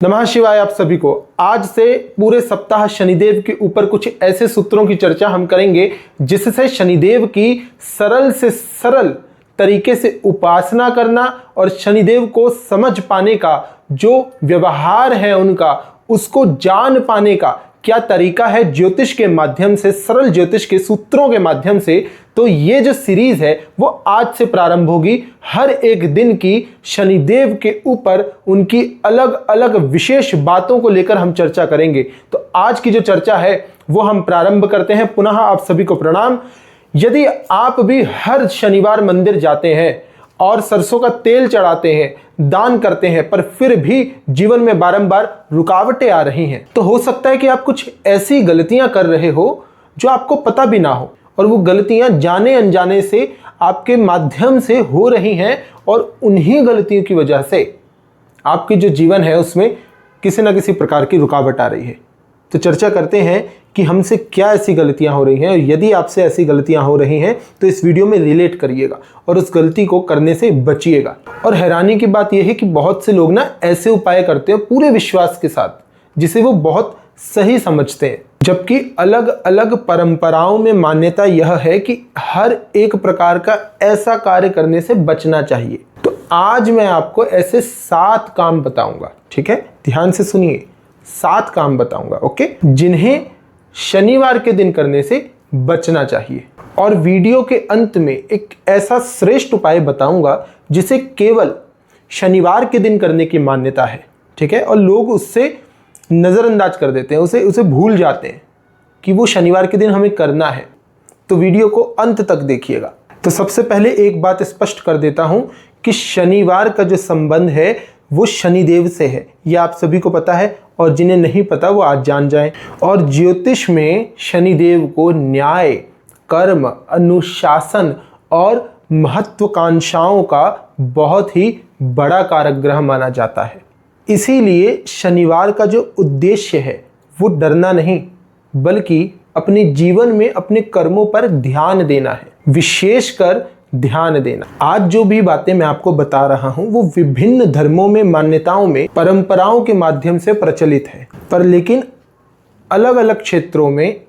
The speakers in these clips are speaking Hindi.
नमः शिवाय। आप सभी को आज से पूरे सप्ताह शनिदेव के ऊपर कुछ ऐसे सूत्रों की चर्चा हम करेंगे जिससे शनिदेव की सरल से सरल तरीके से उपासना करना और शनिदेव को समझ पाने का जो व्यवहार है उनका, उसको जान पाने का क्या तरीका है ज्योतिष के माध्यम से, सरल ज्योतिष के सूत्रों के माध्यम से। तो ये जो सीरीज है वो आज से प्रारंभ होगी। हर एक दिन की शनिदेव के ऊपर उनकी अलग अलग विशेष बातों को लेकर हम चर्चा करेंगे। तो आज की जो चर्चा है वो हम प्रारंभ करते हैं। पुनः आप सभी को प्रणाम। यदि आप भी हर शनिवार मंदिर जाते हैं और सरसों का तेल चढ़ाते हैं, दान करते हैं, पर फिर भी जीवन में बारंबार रुकावटें आ रही हैं, तो हो सकता है कि आप कुछ ऐसी गलतियां कर रहे हो जो आपको पता भी ना हो, और वो गलतियां जाने अनजाने से आपके माध्यम से हो रही हैं और उन्हीं गलतियों की वजह से आपकी जो जीवन है उसमें किसी ना किसी प्रकार की रुकावट आ रही है। तो चर्चा करते हैं कि हमसे क्या ऐसी गलतियां हो रही हैं, और यदि आपसे ऐसी गलतियां हो रही हैं तो इस वीडियो में रिलेट करिएगा और उस गलती को करने से बचिएगा। और हैरानी की बात यह है कि बहुत से लोग ना ऐसे उपाय करते हैं पूरे विश्वास के साथ जिसे वो बहुत सही समझते हैं, जबकि अलग अलग परंपराओं में मान्यता यह है कि हर एक प्रकार का ऐसा कार्य करने से बचना चाहिए। तो आज मैं आपको ऐसे 7 काम बताऊंगा, ठीक है, ध्यान से सुनिए। 7 काम बताऊंगा, ओके, जिन्हें शनिवार के दिन करने से बचना चाहिए। और वीडियो के अंत में एक ऐसा श्रेष्ठ उपाय बताऊंगा जिसे केवल शनिवार के दिन करने की मान्यता है, ठीक है, और लोग उससे नज़रअंदाज कर देते हैं, उसे भूल जाते हैं कि वो शनिवार के दिन हमें करना है। तो वीडियो को अंत तक देखिएगा। तो सबसे पहले एक बात स्पष्ट कर देता हूं कि शनिवार का जो संबंध है वो शनिदेव से है, ये आप सभी को पता है, और जिन्हें नहीं पता वो आज जान जाएं। और ज्योतिष में शनिदेव को न्याय, कर्म, अनुशासन और महत्वाकांक्षाओं का बहुत ही बड़ा कारक ग्रह माना जाता है। इसीलिए शनिवार का जो उद्देश्य है वो डरना नहीं, बल्कि अपने जीवन में अपने कर्मों पर ध्यान देना है, विशेषकर ध्यान देना। आज जो भी बातें मैं आपको बता रहा हूं वो विभिन्न धर्मों में, मान्यताओं में, परंपराओं के माध्यम से प्रचलित है, पर लेकिन अलग अलग क्षेत्रों में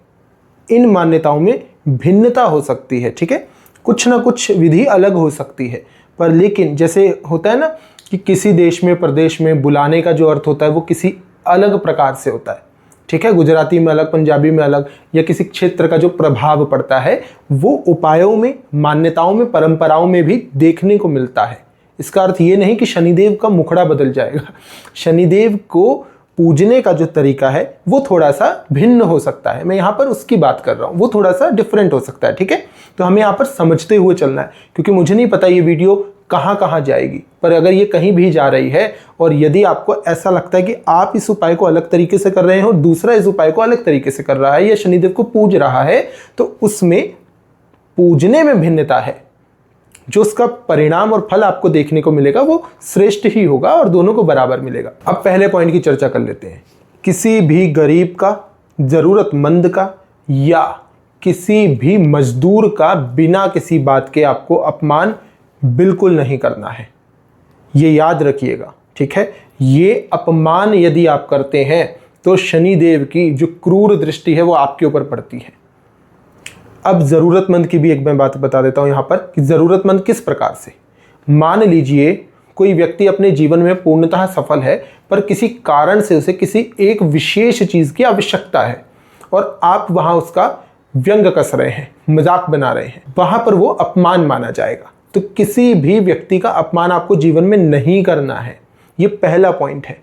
इन मान्यताओं में भिन्नता हो सकती है, ठीक है, कुछ ना कुछ विधि अलग हो सकती है। पर लेकिन जैसे होता है ना कि किसी देश में, प्रदेश में बुलाने का जो अर्थ होता है वो किसी अलग प्रकार से होता है, ठीक है, गुजराती में अलग, पंजाबी में अलग, या किसी क्षेत्र का जो प्रभाव पड़ता है वो उपायों में, मान्यताओं में, परंपराओं में भी देखने को मिलता है। इसका अर्थ ये नहीं कि शनिदेव का मुखड़ा बदल जाएगा। शनिदेव को पूजने का जो तरीका है वो थोड़ा सा भिन्न हो सकता है। मैं यहाँ पर उसकी बात कर रहा हूँ, वो थोड़ा सा डिफरेंट हो सकता है, ठीक है। तो हमें यहाँ पर समझते हुए चलना है, क्योंकि मुझे नहीं पता ये वीडियो कहाँ कहाँ जाएगी, पर अगर ये कहीं भी जा रही है और यदि आपको ऐसा लगता है कि आप इस उपाय को अलग तरीके से कर रहे हैं और दूसरा इस उपाय को अलग तरीके से कर रहा है या शनिदेव को पूज रहा है, तो उसमें पूजने में भिन्नता है, जो उसका परिणाम और फल आपको देखने को मिलेगा वो श्रेष्ठ ही होगा और दोनों को बराबर मिलेगा। अब पहले पॉइंट की चर्चा कर लेते हैं। किसी भी गरीब का, जरूरतमंद का या किसी भी मजदूर का बिना किसी बात के आपको अपमान बिल्कुल नहीं करना है, ये याद रखिएगा, ठीक है। ये अपमान यदि आप करते हैं तो शनिदेव की जो क्रूर दृष्टि है वो आपके ऊपर पड़ती है। अब जरूरतमंद की भी एक मैं बात बता देता हूं यहां पर कि जरूरतमंद किस प्रकार से। मान लीजिए कोई व्यक्ति अपने जीवन में पूर्णतः सफल है, पर किसी कारण से उसे किसी एक विशेष चीज की आवश्यकता है और आप वहां उसका व्यंग कस रहे हैं, मजाक बना रहे हैं, वहां पर वो अपमान माना जाएगा। तो किसी भी व्यक्ति का अपमान आपको जीवन में नहीं करना है, ये पहला पॉइंट है।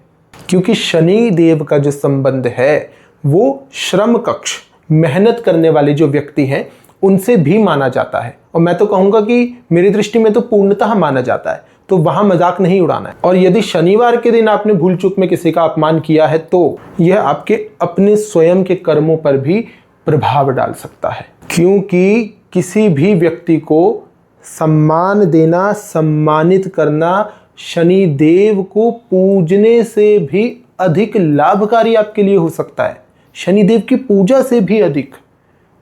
क्योंकि शनि देव का जो संबंध है वो श्रम कक्ष, मेहनत करने वाले जो व्यक्ति हैं उनसे भी माना जाता है, और मैं तो कहूंगा कि मेरी दृष्टि में तो पूर्णतः माना जाता है। तो वहां मजाक नहीं उड़ाना है। और यदि शनिवार के दिन आपने भूल चूक में किसी का अपमान किया है तो यह आपके अपने स्वयं के कर्मों पर भी प्रभाव डाल सकता है, क्योंकि किसी भी व्यक्ति को सम्मान देना, सम्मानित करना शनि देव को पूजने से भी अधिक लाभकारी आपके लिए हो सकता है, शनिदेव की पूजा से भी अधिक।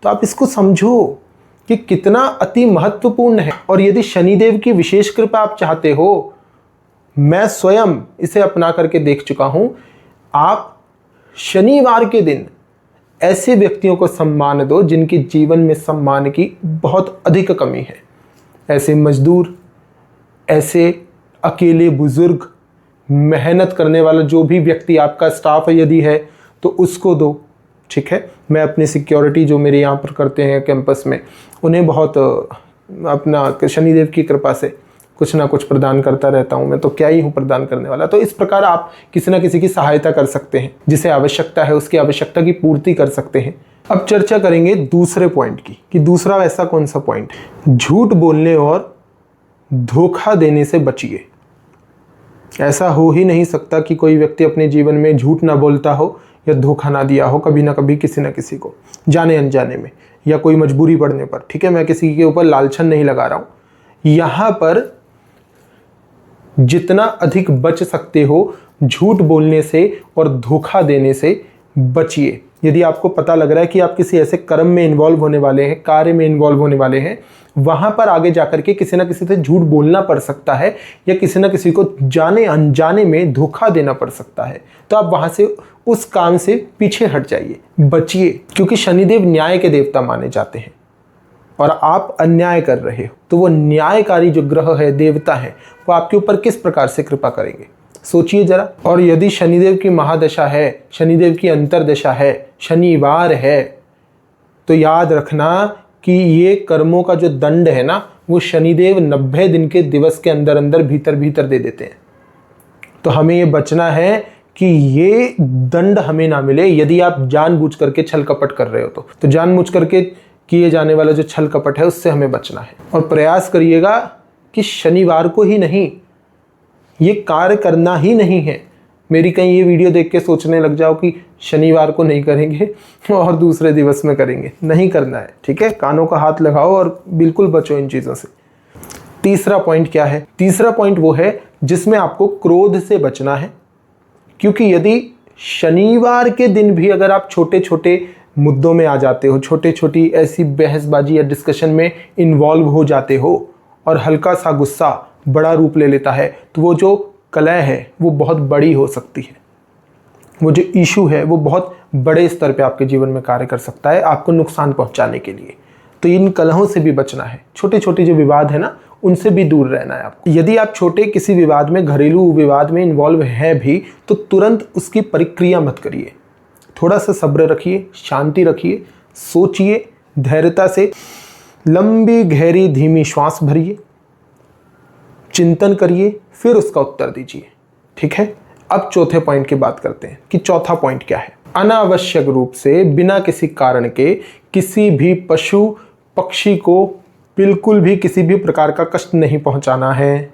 तो आप इसको समझो कि कितना अति महत्वपूर्ण है। और यदि शनिदेव की विशेष कृपा आप चाहते हो, मैं स्वयं इसे अपना करके देख चुका हूं आप शनिवार के दिन ऐसे व्यक्तियों को सम्मान दो जिनके जीवन में सम्मान की बहुत अधिक कमी है। ऐसे मजदूर, ऐसे अकेले बुजुर्ग, मेहनत करने वाला जो भी व्यक्ति आपका स्टाफ है यदि है तो उसको दो। ठीक है, मैं अपनी सिक्योरिटी जो मेरे यहाँ पर करते हैं कैंपस में, उन्हें बहुत अपना शनिदेव की कृपा से कुछ ना कुछ प्रदान करता रहता हूँ। मैं तो क्या ही हूँ प्रदान करने वाला। तो इस प्रकार आप किसी ना किसी की सहायता कर सकते हैं, जिसे आवश्यकता है उसकी आवश्यकता की पूर्ति कर सकते हैं। अब चर्चा करेंगे दूसरे पॉइंट की कि दूसरा ऐसा कौन सा पॉइंट है। झूठ बोलने और धोखा देने से बचिए। ऐसा हो ही नहीं सकता कि कोई व्यक्ति अपने जीवन में झूठ ना बोलता हो या धोखा ना दिया हो कभी ना कभी किसी ना किसी को, जाने अनजाने में या कोई मजबूरी पड़ने पर। ठीक है, मैं किसी के ऊपर लालछन नहीं लगा रहा हूँ। यहाँ पर जितना अधिक बच सकते हो झूठ बोलने से और धोखा देने से बचिए। यदि आपको पता लग रहा है कि आप किसी ऐसे कर्म में इन्वॉल्व होने वाले हैं, कार्य में इन्वॉल्व होने वाले हैं, वहां पर आगे जाकर के किसी ना किसी से झूठ बोलना पड़ सकता है या किसी ना किसी को जाने अनजाने में धोखा देना पड़ सकता है, तो आप वहां से उस काम से पीछे हट जाइए, बचिए। क्योंकि शनिदेव न्याय के देवता माने जाते हैं और आप अन्याय कर रहे हो, तो वो न्यायकारी जो ग्रह है, देवता है, वो आपके ऊपर किस प्रकार से कृपा करेंगे, सोचिए जरा। और यदि शनिदेव की महादशा है, शनिदेव की अंतरदशा है, शनिवार है, तो याद रखना कि ये कर्मों का जो दंड है ना, वो शनिदेव 90 दिन के दिवस के अंदर अंदर भीतर भीतर दे देते हैं। तो हमें ये बचना है कि ये दंड हमें ना मिले। यदि आप जानबूझ करके छल कपट कर रहे हो तो जानबूझ करके किए जाने वाला जो छल कपट है उससे हमें बचना है। और प्रयास करिएगा कि शनिवार को ही नहीं, ये कार्य करना ही नहीं है। मेरी कहीं ये वीडियो देख के सोचने लग जाओ कि शनिवार को नहीं करेंगे और दूसरे दिवस में करेंगे, नहीं करना है। ठीक है, कानों का हाथ लगाओ और बिल्कुल बचो इन चीज़ों से। तीसरा पॉइंट क्या है? तीसरा पॉइंट वो है जिसमें आपको क्रोध से बचना है। क्योंकि यदि शनिवार के दिन भी अगर आप छोटे छोटे मुद्दों में आ जाते हो, छोटे छोटी ऐसी बहसबाजी या डिस्कशन में इन्वॉल्व हो जाते हो और हल्का सा गुस्सा बड़ा रूप ले लेता है, तो वो जो कलह है वो बहुत बड़ी हो सकती है। वो जो इशू है वो बहुत बड़े स्तर पे आपके जीवन में कार्य कर सकता है, आपको नुकसान पहुंचाने के लिए। तो इन कलहों से भी बचना है। छोटे छोटे जो विवाद है ना, उनसे भी दूर रहना है आपको। यदि आप छोटे किसी विवाद में, घरेलू विवाद में इन्वॉल्व हैं भी, तो तुरंत उसकी परिक्रिया मत करिए। थोड़ा सा सब्र रखिए, शांति रखिए, सोचिए, धैर्यता से लंबी गहरी धीमी श्वास भरिए, चिंतन करिए, फिर उसका उत्तर दीजिए। ठीक है, अब चौथे पॉइंट की बात करते हैं कि चौथा पॉइंट क्या है। अनावश्यक रूप से बिना किसी कारण के किसी भी पशु पक्षी को बिल्कुल भी किसी भी प्रकार का कष्ट नहीं पहुंचाना है।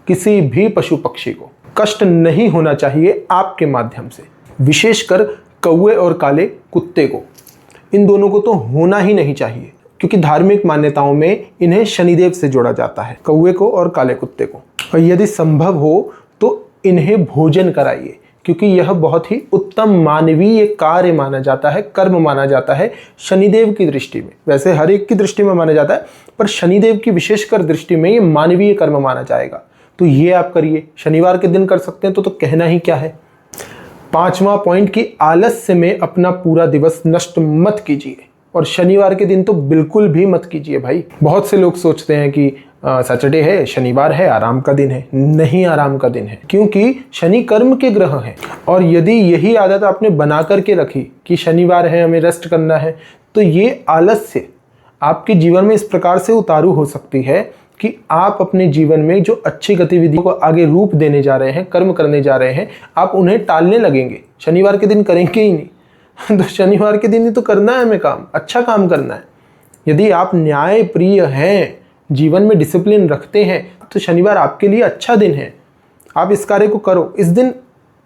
किसी भी पशु पक्षी को कष्ट नहीं होना चाहिए आपके माध्यम से। विशेषकर कौवे और काले कुत्ते को, इन दोनों को तो होना ही नहीं चाहिए, क्योंकि धार्मिक मान्यताओं में इन्हें शनिदेव से जोड़ा जाता है, कौवे को और काले कुत्ते को। और यदि संभव हो तो इन्हें भोजन कराइए, क्योंकि यह बहुत ही उत्तम मानवीय कार्य माना जाता है, कर्म माना जाता है शनिदेव की दृष्टि में। वैसे हर एक की दृष्टि में माना जाता है, पर शनिदेव की विशेषकर दृष्टि में ये मानवीय कर्म माना जाएगा। तो ये आप करिए, शनिवार के दिन कर सकते हैं तो कहना ही क्या है। पांचवा पॉइंट कि आलस्य में अपना पूरा दिवस नष्ट मत कीजिए, और शनिवार के दिन तो बिल्कुल भी मत कीजिए भाई। बहुत से लोग सोचते हैं कि सैटरडे है, शनिवार है, आराम का दिन है। नहीं, आराम का दिन है, क्योंकि शनि कर्म के ग्रह हैं। और यदि यही आदत आपने बना करके रखी कि शनिवार है, हमें रेस्ट करना है, तो ये आलस्य आपके जीवन में इस प्रकार से उतारू हो सकती है कि आप अपने जीवन में जो अच्छी गतिविधियों को आगे रूप देने जा रहे हैं, कर्म करने जा रहे हैं, आप उन्हें टालने लगेंगे। शनिवार के दिन करेंगे ही नहीं तो शनिवार के दिन ही तो करना है हमें काम, अच्छा काम करना है। यदि आप न्याय प्रिय हैं, जीवन में डिसिप्लिन रखते हैं, तो शनिवार आपके लिए अच्छा दिन है। आप इस कार्य को करो। इस दिन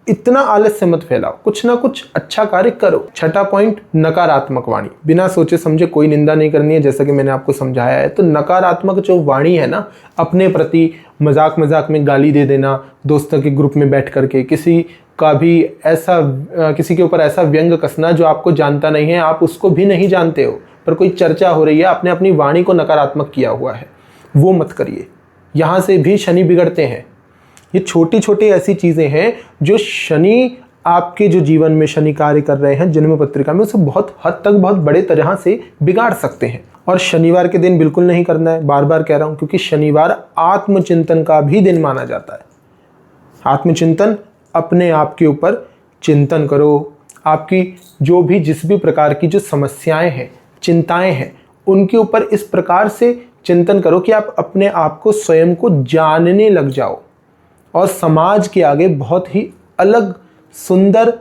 इतना आलस्य मत फैलाओ, कुछ ना कुछ अच्छा कार्य करो। छठा पॉइंट, नकारात्मक वाणी। बिना सोचे समझे कोई निंदा नहीं करनी है, जैसा कि मैंने आपको समझाया है। तो नकारात्मक जो वाणी है ना, अपने प्रति मजाक मजाक में गाली दे देना, दोस्तों के ग्रुप में बैठ करके किसी का भी ऐसा, किसी के ऊपर ऐसा व्यंग कसना जो आपको जानता नहीं है, आप उसको भी नहीं जानते हो, पर कोई चर्चा हो रही है, आपने अपनी वाणी को नकारात्मक किया हुआ है, वो मत करिए। यहाँ से भी शनि बिगड़ते हैं। ये छोटी छोटी ऐसी चीज़ें हैं जो शनि आपके जो जीवन में शनि कार्य कर रहे हैं जन्म पत्रिका में, उसे बहुत हद तक बहुत बड़े तरह से बिगाड़ सकते हैं। और शनिवार के दिन बिल्कुल नहीं करना है, बार बार कह रहा हूं, क्योंकि शनिवार आत्मचिंतन का भी दिन माना जाता है। आत्मचिंतन, अपने आप के ऊपर चिंतन करो, आपकी जो भी जिस भी प्रकार की जो समस्याएं हैं, चिंताएं हैं, उनके ऊपर इस प्रकार से चिंतन करो कि आप अपने आप को, स्वयं को जानने लग जाओ और समाज के आगे बहुत ही अलग, सुंदर,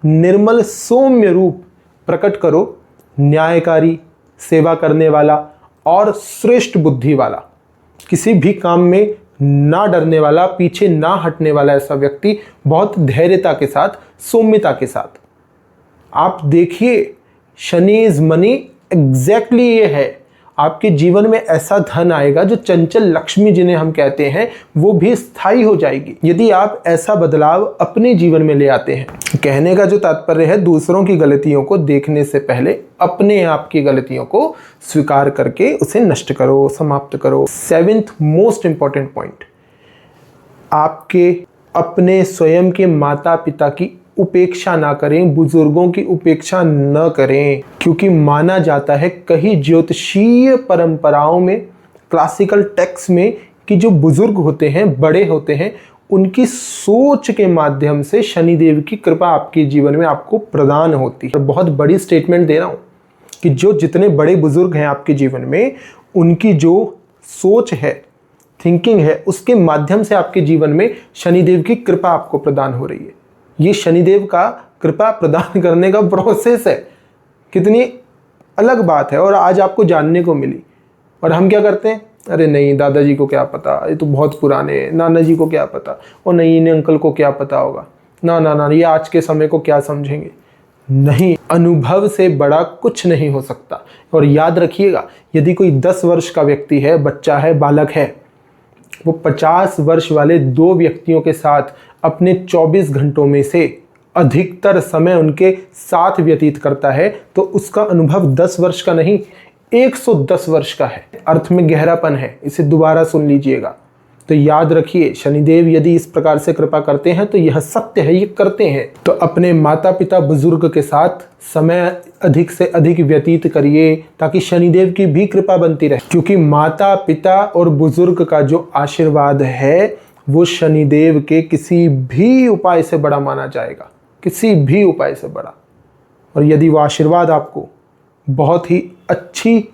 निर्मल, सौम्य रूप प्रकट करो, न्यायकारी, सेवा करने वाला और श्रेष्ठ बुद्धि वाला, किसी भी काम में ना डरने वाला, पीछे ना हटने वाला ऐसा व्यक्ति, बहुत धैर्यता के साथ, सौम्यता के साथ। आप देखिए, शनि इज मनी, एग्जैक्टली ये है। आपके जीवन में ऐसा धन आएगा जो चंचल लक्ष्मी जिन्हें हम कहते हैं, वो भी स्थायी हो जाएगी यदि आप ऐसा बदलाव अपने जीवन में ले आते हैं। कहने का जो तात्पर्य है, दूसरों की गलतियों को देखने से पहले अपने आप की गलतियों को स्वीकार करके उसे नष्ट करो, समाप्त करो। 7th मोस्ट इंपॉर्टेंट पॉइंट, आपके अपने स्वयं के माता पिता की उपेक्षा ना करें, बुजुर्गों की उपेक्षा न करें, क्योंकि माना जाता है कई ज्योतिषीय परंपराओं में, क्लासिकल टेक्स्ट में, कि जो बुजुर्ग होते हैं, बड़े होते हैं, उनकी सोच के माध्यम से शनिदेव की कृपा आपके जीवन में आपको प्रदान होती है। बहुत बड़ी स्टेटमेंट दे रहा हूं कि जो जितने बड़े बुजुर्ग हैं आपके जीवन में, उनकी जो सोच है, थिंकिंग है, उसके माध्यम से आपके जीवन में शनिदेव की कृपा आपको प्रदान हो रही है। ये शनिदेव का कृपा प्रदान करने का प्रोसेस है, कितनी अलग बात है और आज आपको जानने को मिली। और हम क्या करते हैं, अरे नहीं, दादाजी को क्या पता, ये तो बहुत पुराने हैं, नाना जी को क्या पता, और नहीं, इन्हें अंकल को क्या पता होगा, ना ना ना, ये आज के समय को क्या समझेंगे। नहीं, अनुभव से बड़ा कुछ नहीं हो सकता। और याद रखिएगा, यदि कोई 10 वर्ष का व्यक्ति है, बच्चा है, बालक है, वो 50 वर्ष वाले 2 व्यक्तियों के साथ अपने 24 घंटों में से अधिकतर समय उनके साथ व्यतीत करता है, तो उसका अनुभव 10 वर्ष का नहीं, 110 वर्ष का है। अर्थ में गहरापन है, इसे दोबारा सुन लीजिएगा। तो याद रखिए, शनिदेव यदि इस प्रकार से कृपा करते हैं तो यह सत्य है, ये करते हैं। तो अपने माता पिता, बुजुर्ग के साथ समय अधिक से अधिक व्यतीत करिए, ताकि शनिदेव की भी कृपा बनती रहे। क्योंकि माता पिता और बुजुर्ग का जो आशीर्वाद है, वो शनिदेव के किसी भी उपाय से बड़ा माना जाएगा, किसी भी उपाय से बड़ा। और यदि वो आशीर्वाद आपको बहुत ही अच्छी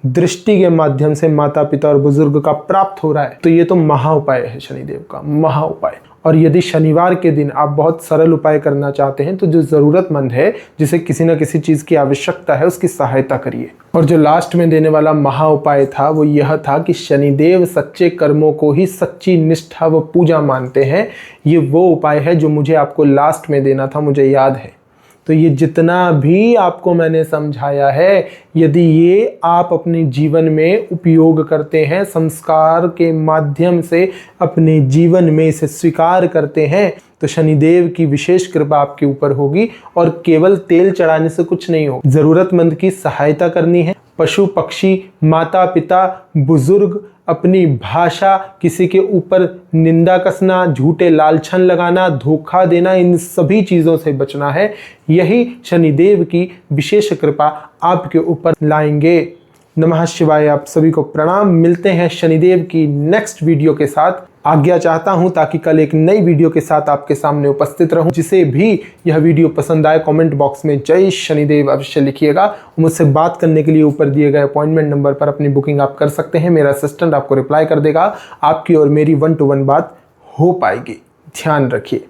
दृष्टि के माध्यम से माता पिता और बुजुर्ग का प्राप्त हो रहा है, तो ये तो महा उपाय है शनिदेव का, महा उपाय। और यदि शनिवार के दिन आप बहुत सरल उपाय करना चाहते हैं, तो जो ज़रूरतमंद है, जिसे किसी न किसी चीज़ की आवश्यकता है, उसकी सहायता करिए। और जो लास्ट में देने वाला महा उपाय था, वो यह था कि शनिदेव सच्चे कर्मों को ही सच्ची निष्ठा व पूजा मानते हैं। ये वो उपाय है जो मुझे आपको लास्ट में देना था, मुझे याद है। तो ये जितना भी आपको मैंने समझाया है, यदि ये आप अपने जीवन में उपयोग करते हैं, संस्कार के माध्यम से अपने जीवन में इसे स्वीकार करते हैं, तो शनिदेव की विशेष कृपा आपके ऊपर होगी। और केवल तेल चढ़ाने से कुछ नहीं हो, जरूरतमंद की सहायता करनी है। पशु पक्षी, माता पिता, बुजुर्ग, अपनी भाषा, किसी के ऊपर निंदा कसना, झूठे लालछन लगाना, धोखा देना, इन सभी चीज़ों से बचना है। यही शनिदेव की विशेष कृपा आपके ऊपर लाएंगे। नमः शिवाय। आप सभी को प्रणाम। मिलते हैं शनिदेव की नेक्स्ट वीडियो के साथ। आज्ञा चाहता हूं ताकि कल एक नई वीडियो के साथ आपके सामने उपस्थित रहूं। जिसे भी यह वीडियो पसंद आए, कमेंट बॉक्स में जय शनिदेव अवश्य लिखिएगा। मुझसे बात करने के लिए ऊपर दिए गए अपॉइंटमेंट नंबर पर अपनी बुकिंग आप कर सकते हैं। मेरा असिस्टेंट आपको रिप्लाई कर देगा। आपकी और मेरी 1-to-1 बात हो पाएगी। ध्यान रखिए।